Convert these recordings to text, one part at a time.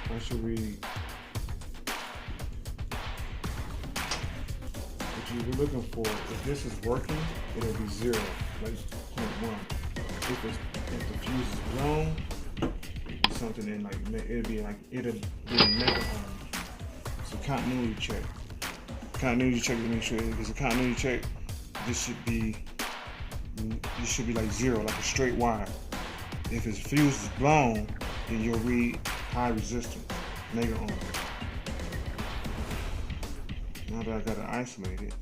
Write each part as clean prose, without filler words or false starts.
I should read. What you were looking for, if this is working, it'll be 0, like 0.1. If the fuse is blown, it'll be something in like it'll be a mega ohm. So continuity check. Continuity check to make sure if it's a continuity check, this should be like 0, like a straight wire. If his fuse is blown, then you'll read high resistance, mega ohm. Now that I got it isolated,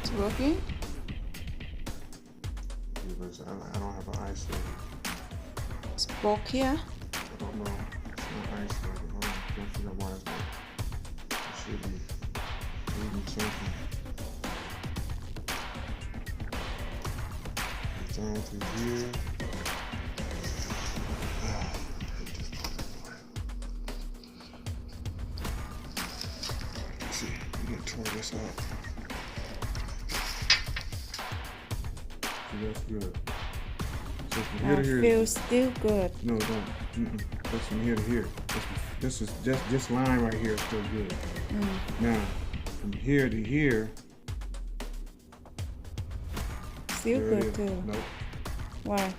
It's working? I don't have an isolated. It's broke here. I don't know. It's not isolated. Hold on. Don't figure out why it's not. It should be. Even checking. It's down through here. Let's see. We can tore this up. See, that's good. So from here I to here. feel still good. No, don't. That's from here to here. This is just this line right here is still good. Now, from here to here. Still there it good is. too. Nope. Why?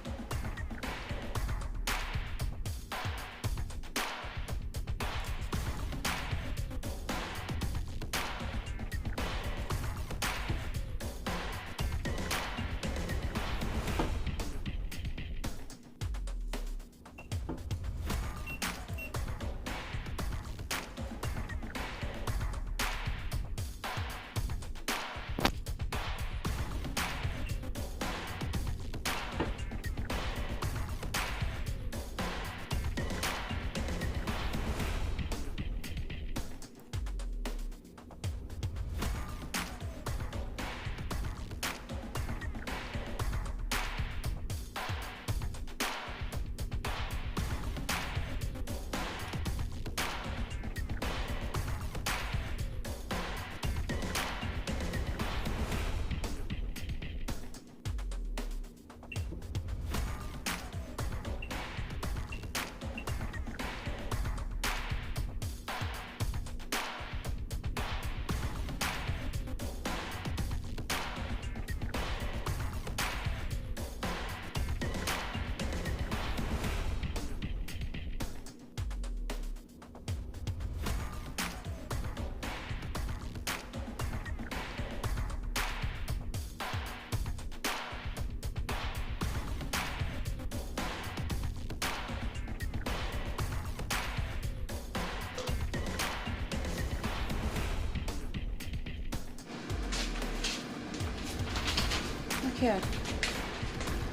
Okay.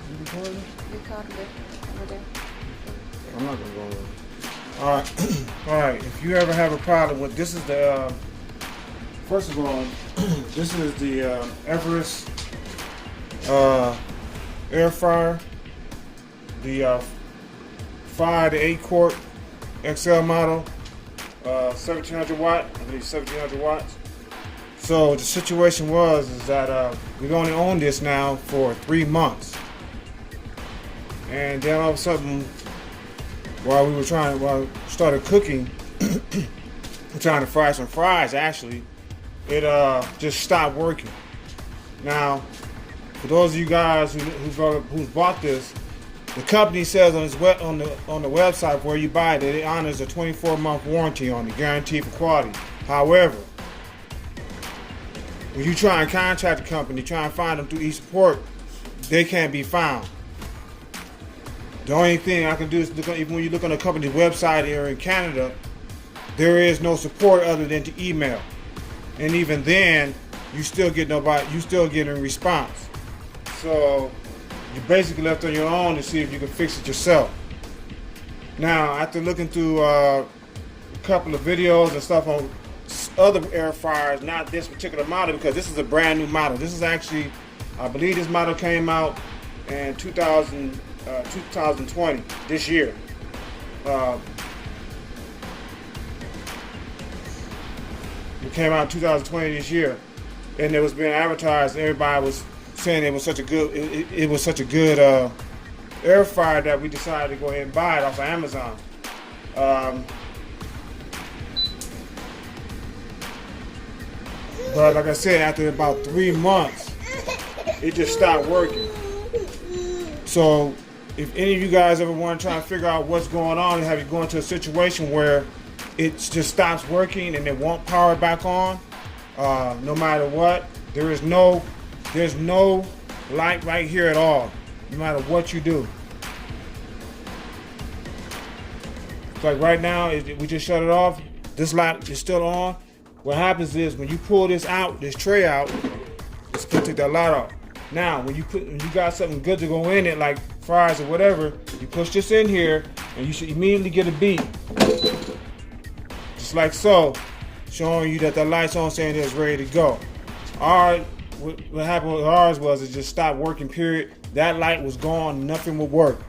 You recording? Record it over there. I'm not gonna go over. All right, all right. If you ever have a problem with this, is the first of all, this is the Everus air fryer, the 5 to 8 quart XL model, 1700 watt. I believe 1700 watts. So the situation is that we've only owned this now for 3 months, and then all of a sudden, while we started cooking, we're trying to fry some fries. Actually, it just stopped working. Now, for those of you guys who's bought this, The company says on the website where you buy it that it honors a 24-month warranty on the guarantee for quality. However, when you try and contact the company, try and find them through eSupport, they can't be found. The only thing I can do is look, even when you look on the company's website here in Canada, there is no support other than to email, and even then, you still get a response. So you're basically left on your own to see if you can fix it yourself. Now, after looking through a couple of videos and stuff on other air fryers, not this particular model because this is a brand new model. This is actually, I believe this model came out in 2020, this year. It came out in 2020 this year, and it was being advertised. And everybody was saying it was such a good, it was such a good air fryer that we decided to go ahead and buy it off of Amazon. But like I said, after about 3 months, it just stopped working. So if any of you guys ever want to try and figure out what's going on and have you go into a situation where it just stops working and it won't power back on, no matter what, there's no light right here at all, no matter what you do. It's like right now, we just shut it off. This light is still on. What happens is when you pull this tray out, it's gonna take that light off. Now, when you got something good to go in it, like fries or whatever, you push this in here, and you should immediately get a beep, just like so, showing you that the light's on, saying it's ready to go. What happened with ours was it just stopped working. Period. That light was gone. Nothing would work.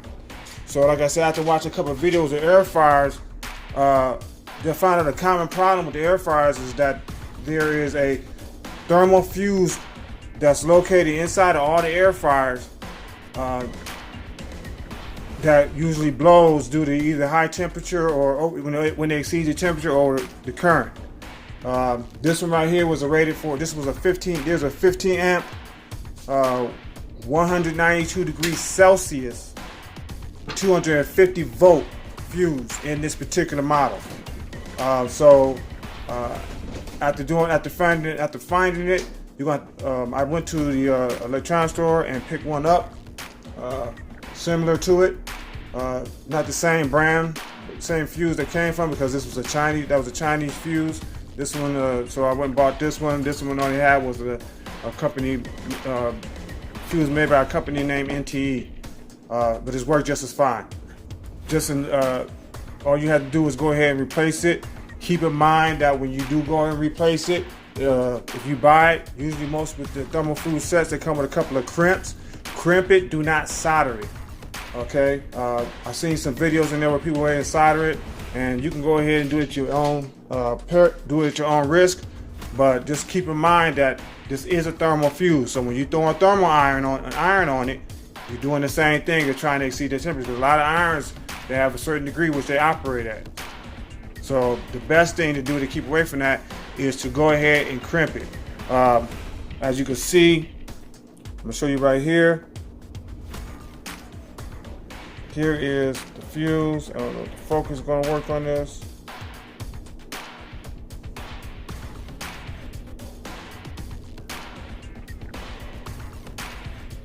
So, like I said, after watching a couple of videos of air fryers, they found out a common problem with the air fryers is that there is a thermal fuse that's located inside of all the air fryers that usually blows due to either high temperature or when they exceed the temperature or the current. This one right here was rated for, this was a 15, there's a 15 amp, 192 degrees Celsius, 250 volt fuse in this particular model. After finding it, I went to the electronics store and picked one up, similar to it, not the same brand, same fuse that came from, because this was a Chinese fuse. This one, so I went and bought this one. This one only had was a company fuse made by a company named NTE, but it's worked just as fine. All you have to do is go ahead and replace it. Keep in mind that when you do go and replace it, if you buy it, usually most with the thermal fuse sets, they come with a couple of crimps. Crimp it, do not solder it. Okay, I've seen some videos in there where people go ahead and solder it, and you can go ahead and do it at your own risk. But just keep in mind that this is a thermal fuse. So when you throw a thermal iron on it, you're doing the same thing. You're trying to exceed the temperature. A lot of irons, they have a certain degree which they operate at. So the best thing to do to keep away from that is to go ahead and crimp it. As you can see, I'm gonna show you right here. Here is the fuse. I don't know if the focus is gonna work on this.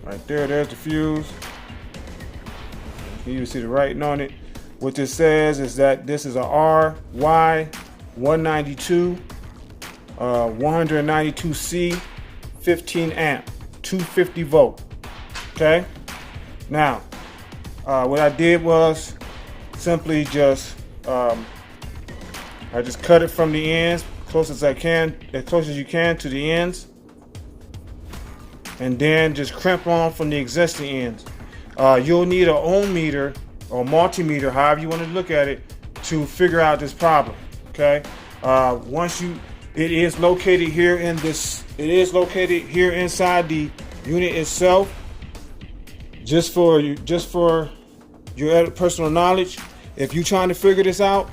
Right there, there's the fuse. You can see the writing on it. What this says is that this is a RY192, 192C, 15 amp, 250 volt. Okay. Now, what I did was simply just I just cut it from the ends, close as you can to the ends, and then just crimp on from the existing ends. You'll need an ohm meter or multimeter, however you want to look at it, to figure out this problem. Okay. It is located here inside the unit itself. Just for your personal knowledge, if you're trying to figure this out,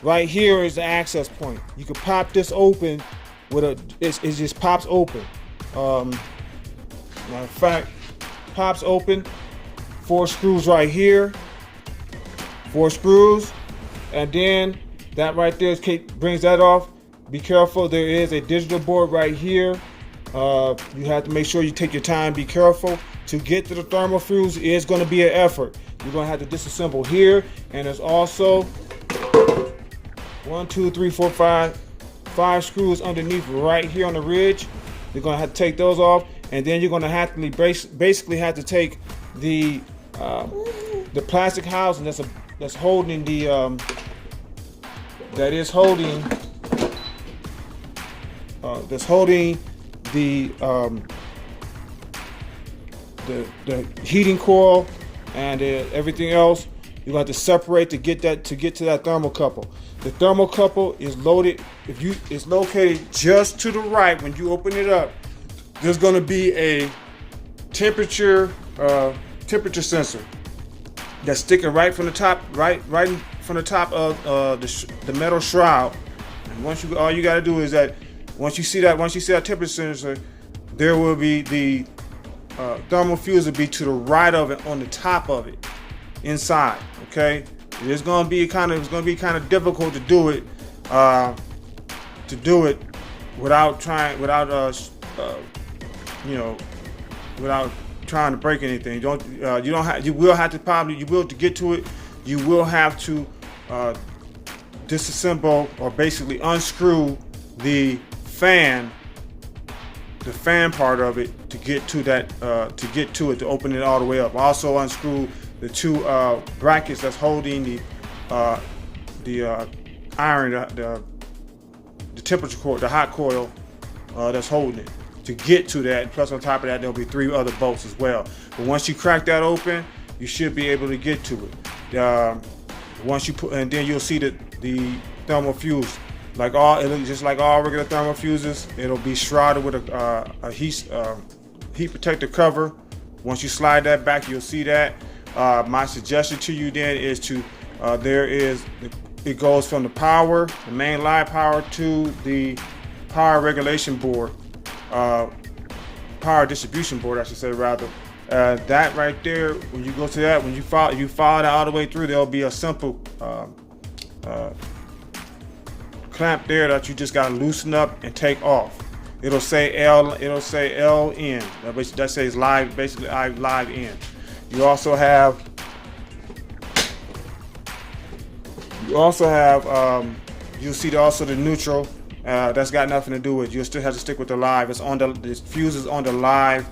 right here is the access point. You can pop this open it just pops open. Matter of fact, pops open 4 screws right here, 4 screws, and then that right there brings that off. Be careful, there is a digital board right here. You have to make sure you take your time, be careful. To get to the thermal fuse is going to be an effort. You're going to have to disassemble here, and there's also 1, 2, 3, 4, 5 screws underneath right here on the ridge. You're going to have to take those off, and then you're going to have to basically have to take the plastic housing that's holding the the heating coil and everything else. You have to separate to get to that thermocouple. The thermocouple is loaded. It's located just to the right. When you open it up, there's going to be a temperature sensor that's sticking right from the top, right from the top of the metal shroud. And all you got to do is that once you see that temperature sensor, there will be the thermal fuse will be to the right of it, on the top of it, inside. Okay, it's going to be kind of difficult to do it without trying to break anything. You will to get to it. You will have to disassemble or basically unscrew the fan part of it to get to that, to open it all the way up. Also unscrew the 2 brackets that's holding the iron, the temperature coil, the hot coil that's holding it. To get to that, plus on top of that, there'll be 3 other bolts as well. But once you crack that open, you should be able to get to it. And then you'll see the thermal fuse. Just like all regular thermal fuses, it'll be shrouded with a heat protector cover. Once you slide that back, you'll see that. My suggestion to you then is it goes from the main live power, to the power regulation board, power distribution board, I should say rather. That right there, when you go to that, when you follow that all the way through, there'll be a simple clamp there that you just got to loosen up and take off. It'll say LN. That says live, basically live in. You also have you'll see also the neutral. That's got nothing to do with it. You'll still have to stick with the live. This fuse is on the live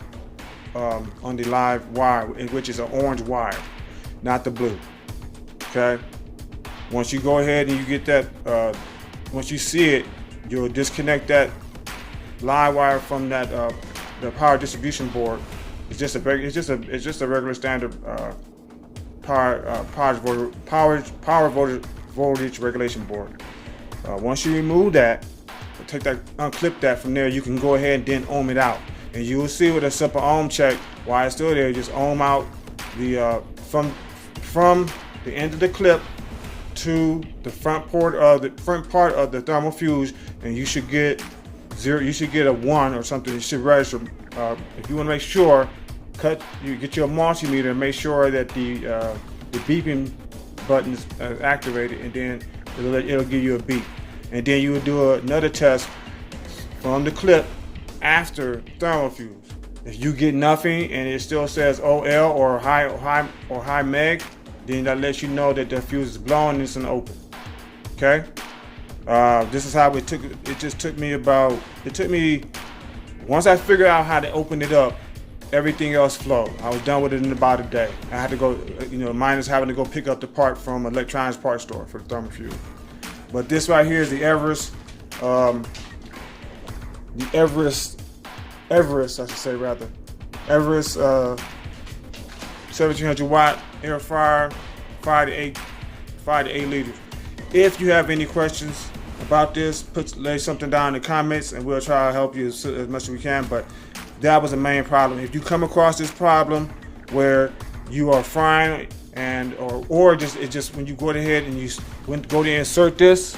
wire, which is an orange wire, not the blue. Okay. Once you go ahead and you get that, once you see it, you'll disconnect that live wire from that the power distribution board. It's just a regular standard power voltage regulation board. Once you remove that, unclip that from there, you can go ahead and then ohm it out, and you will see with a simple ohm check while it's still there. Just ohm out the from the end of the clip to the front part of the thermal fuse, and you should get 0. You should get a 1 or something. It should register. If you want to make sure, you get your multimeter and make sure that the beeping button is activated, and then it'll give you a beep. And then you will do another test from the clip after thermal fuse. If you get nothing and it still says OL or high meg, then that lets you know that the fuse is blown and it's an open. Okay. This is how it took. It took me once I figured out how to open it up, everything else flowed. I was done with it in about a day. I had to go, minus having to go pick up the part from an electronics parts store for the thermal fuse. But this right here is the Everus, I should say rather, Everus 1700 watt air fryer, 5 to 8 liters. If you have any questions about this, lay something down in the comments, and we'll try to help you as much as we can. But that was the main problem. If you come across this problem where you are frying or just when you go ahead and you go to insert this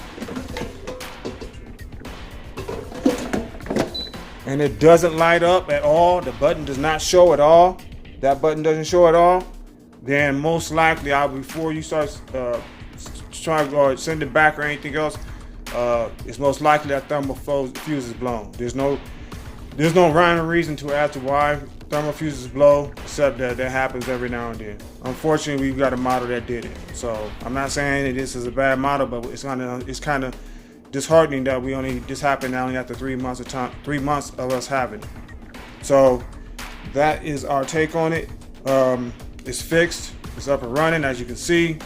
and it doesn't light up at all, the button does not show at all, that button doesn't show at all, then most likely, before you start trying to go send it back or anything else, it's most likely that thermal fuse is blown. There's no rhyme or reason to as to why thermal fuses blow, except that happens every now and then. Unfortunately, we've got a model that did it. So I'm not saying that this is a bad model, but it's kind of disheartening that this happened only after 3 months of time, 3 months of us having it. So that is our take on it. It's fixed. It's up and running, as you can see.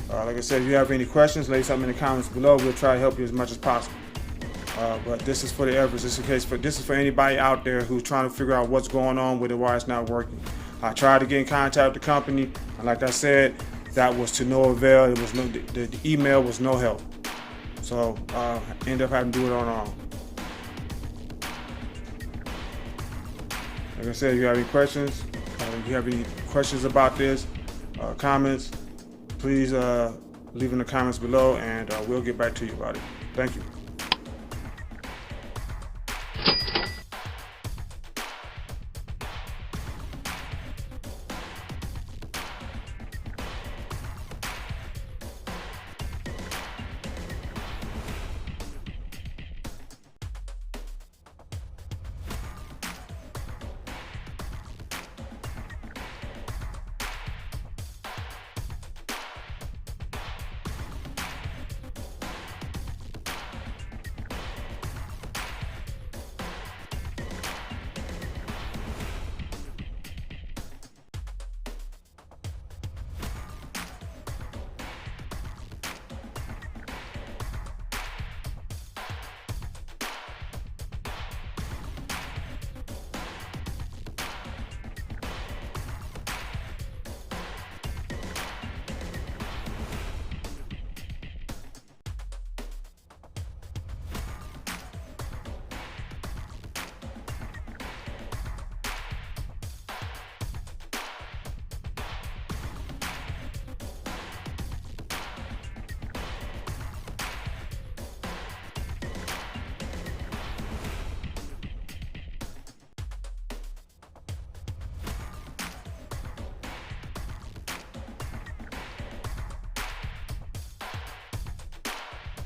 Like I said, if you have any questions, lay something in the comments below. We'll try to help you as much as possible. But this is for the Everus. This is for anybody out there who's trying to figure out what's going on with it, why it's not working. I tried to get in contact with the company, and like I said, that was to no avail. It was the email was no help. So I ended up having to do it on our own. Like I said, if you have any questions, about this, comments, please leave in the comments below, and we'll get back to you about it. Thank you.